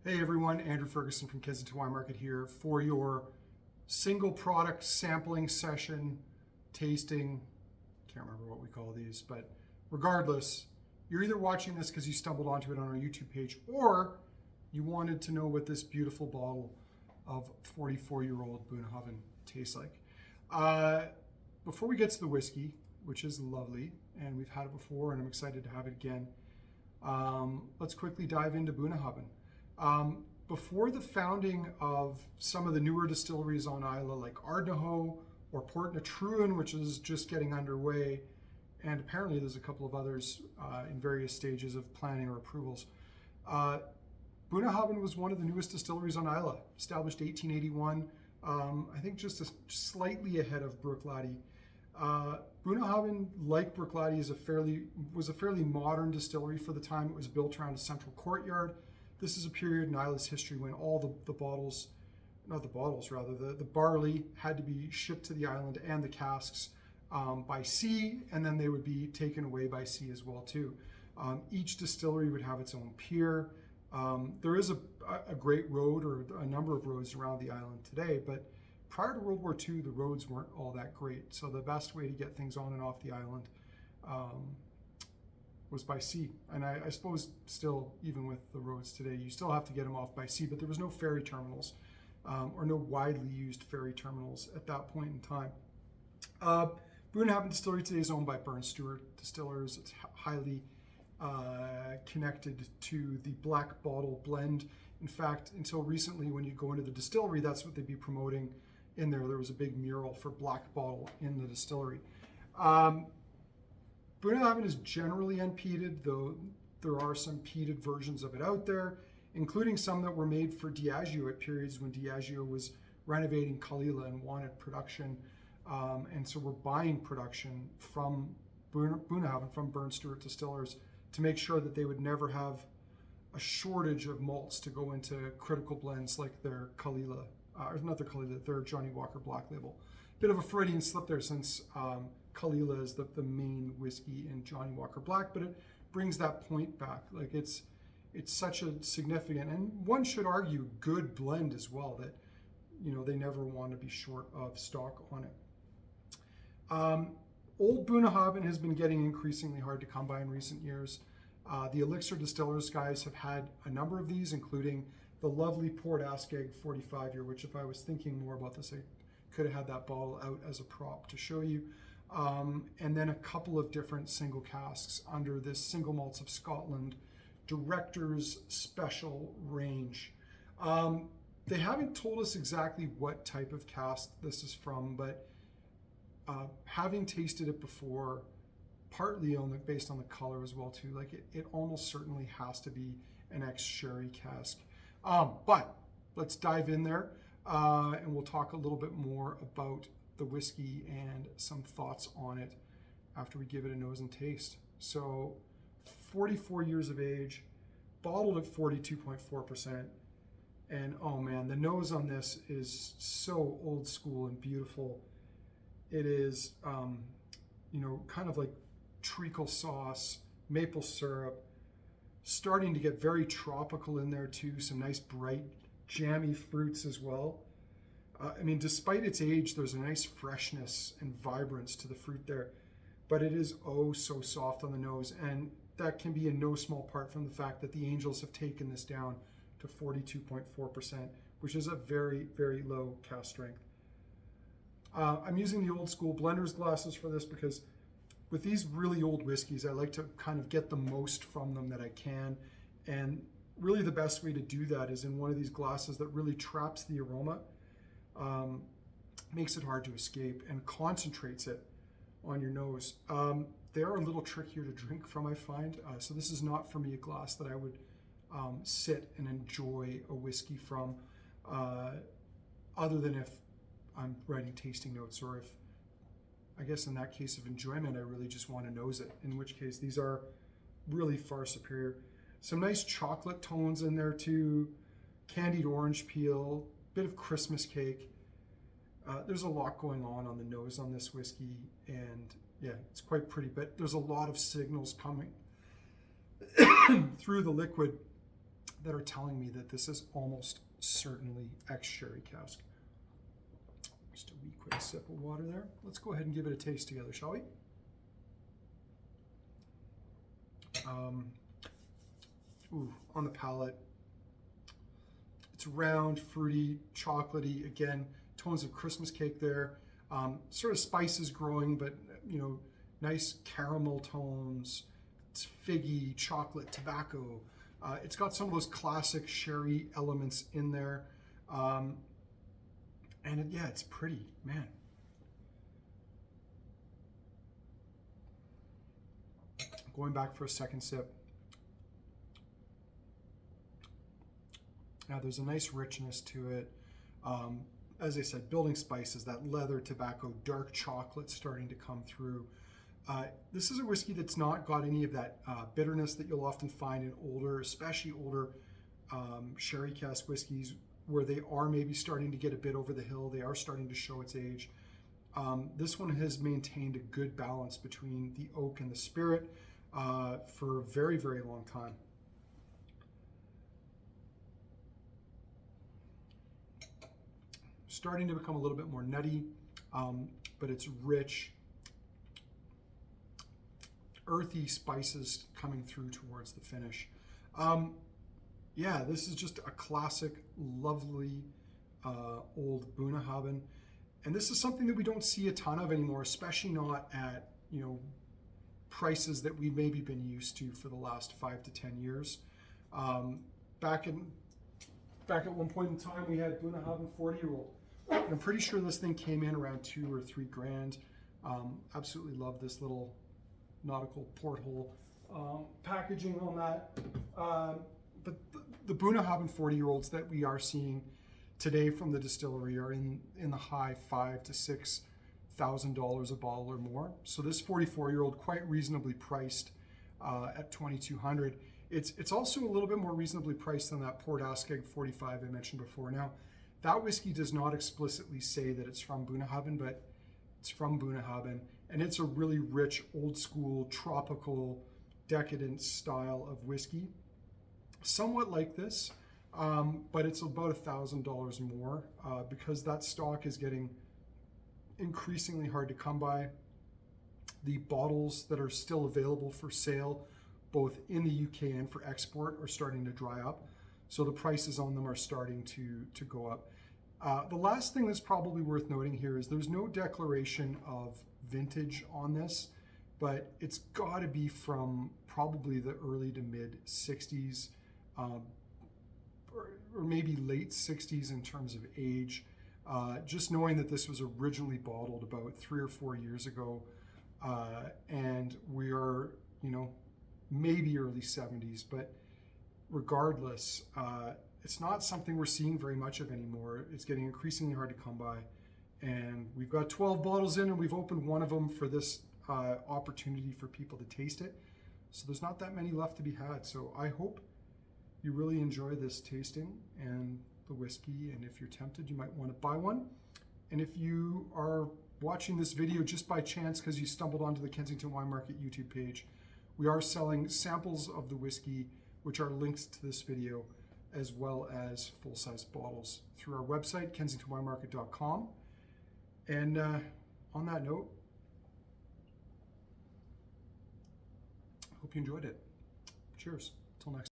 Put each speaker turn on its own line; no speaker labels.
Hey everyone, Andrew Ferguson from Kensington Wine Market here for your single product sampling session, tasting, can't remember what we call these, but regardless, you're either watching this because you stumbled onto it on our YouTube page or you wanted to know what this beautiful bottle of 44-year-old Bunnahabhain tastes like. Before we get to the whiskey, which is lovely, and we've had it before and I'm excited to have it again, let's quickly dive into Bunnahabhain. Before the founding of some of the newer distilleries on Islay, like Ardnahoe or Port na Trúin, which is just getting underway, and apparently there's a couple of others in various stages of planning or approvals. Bunnahabhain was one of the newest distilleries on Islay, established 1881, I think just slightly ahead of Bruichladdich. Bunnahabhain, like Bruichladdich, was a fairly modern distillery for the time. It was built around a central courtyard. This is a period in Islay's history when all the barley had to be shipped to the island and the casks by sea, and then they would be taken away by sea as well too. Each distillery would have its own pier. There is a great road, or a number of roads around the island today, but prior to World War II, the roads weren't all that great. So the best way to get things on and off the island was by sea. And I suppose still, even with the roads today, you still have to get them off by sea, but there was no ferry terminals or no widely used ferry terminals at that point in time. Bunnahabhain Distillery today is owned by Burn Stewart Distillers. It's highly connected to the black bottle blend. In fact, until recently, when you go into the distillery, that's what they'd be promoting in there. There was a big mural for black bottle in the distillery. Bunnahabhain is generally unpeated, though there are some peated versions of it out there, including some that were made for Diageo at periods when Diageo was renovating Caol Ila and wanted production. And so we're buying production from Bunnahabhain, from Burn Stewart Distillers, to make sure that they would never have a shortage of malts to go into critical blends like their Caol Ila, or not their Caol Ila, their Johnnie Walker Black Label. Bit of a Freudian slip there, since Caol Ila is the main whiskey in Johnnie Walker Black, but it brings that point back. Like it's such a significant, and one should argue good blend as well, that they never want to be short of stock on it. Old Bunnahabhain has been getting increasingly hard to come by in recent years. The Elixir Distillers guys have had a number of these, including the lovely Port Askeg 45-year, which if I was thinking more about this, I could have had that bottle out as a prop to show you. And then a couple of different single casks under this Single Malts of Scotland Director's Special range. They haven't told us exactly what type of cask this is from, but having tasted it before, partly based on the color as well too, like it almost certainly has to be an ex-sherry cask. But let's dive in there and we'll talk a little bit more about the whiskey and some thoughts on it after we give it a nose and taste. So 44 years of age, bottled at 42.4%. And oh man, the nose on this is so old school and beautiful. It is, kind of like treacle sauce, maple syrup, starting to get very tropical in there too. Some nice bright jammy fruits as well. Despite its age, there's a nice freshness and vibrance to the fruit there, but it is oh so soft on the nose, and that can be in no small part from the fact that the Angels have taken this down to 42.4%, which is a very, very low cask strength. I'm using the old school blender's glasses for this because with these really old whiskeys, I like to kind of get the most from them that I can, and really the best way to do that is in one of these glasses that really traps the aroma, makes it hard to escape, and concentrates it on your nose. They are a little trickier to drink from, I find. So this is not for me a glass that I would sit and enjoy a whiskey from, other than if I'm writing tasting notes, or if, I guess in that case of enjoyment, I really just want to nose it, in which case these are really far superior. Some nice chocolate tones in there too, candied orange peel, bit of Christmas cake. There's a lot going on the nose on this whiskey, and yeah, it's quite pretty, but there's a lot of signals coming through the liquid that are telling me that this is almost certainly ex-sherry cask. Just a wee quick sip of water there. Let's go ahead and give it a taste together, shall we? Ooh, on the palate, it's round, fruity, chocolatey. Again, tones of Christmas cake there. Sort of spices growing, but you know, nice caramel tones. It's figgy, chocolate, tobacco. It's got some of those classic sherry elements in there. And yeah, it's pretty, man. Going back for a second sip. Now there's a nice richness to it. As I said, building spices, that leather, tobacco, dark chocolate starting to come through. This is a whiskey that's not got any of that bitterness that you'll often find in older, especially older sherry cask whiskeys, where they are maybe starting to get a bit over the hill. They are starting to show its age. This one has maintained a good balance between the oak and the spirit for a very, very long time. Starting to become a little bit more nutty, but it's rich, earthy spices coming through towards the finish. Yeah, this is just a classic, lovely old Bunnahabhain. And this is something that we don't see a ton of anymore, especially not at, you know, prices that we've maybe been used to for the last 5 to 10 years. Back at one point in time, we had Bunnahabhain 40-year-old. I'm pretty sure this thing came in around $2 or $3 grand. Absolutely love this little nautical porthole packaging on that. But the Bunnahabhain 40-year-olds that we are seeing today from the distillery are in the high $5,000 to $6,000 a bottle or more. So this 44-year-old, quite reasonably priced at $2,200. It's also a little bit more reasonably priced than that Port Askeg 45 I mentioned before. Now, that whiskey does not explicitly say that it's from Bunnahabhain, but it's from Bunnahabhain, and it's a really rich, old school, tropical, decadent style of whiskey. Somewhat like this, but it's about $1,000 more because that stock is getting increasingly hard to come by. The bottles that are still available for sale, both in the UK and for export, are starting to dry up. So the prices on them are starting to go up. The last thing that's probably worth noting here is there's no declaration of vintage on this, but it's got to be from probably the early to mid 60s, or maybe late 60s in terms of age. Just knowing that this was originally bottled about 3 or 4 years ago, and we are, you know, maybe early 70s, but regardless, it's not something we're seeing very much of anymore. It's getting increasingly hard to come by. And we've got 12 bottles in, and we've opened one of them for this opportunity for people to taste it. So there's not that many left to be had. So I hope you really enjoy this tasting and the whiskey. And if you're tempted, you might want to buy one. And if you are watching this video just by chance because you stumbled onto the Kensington Wine Market YouTube page, we are selling samples of the whiskey, which are links to this video, as well as full-size bottles through our website, kensingtonwinemarket.com. And on that note, hope you enjoyed it. Cheers. Till next time.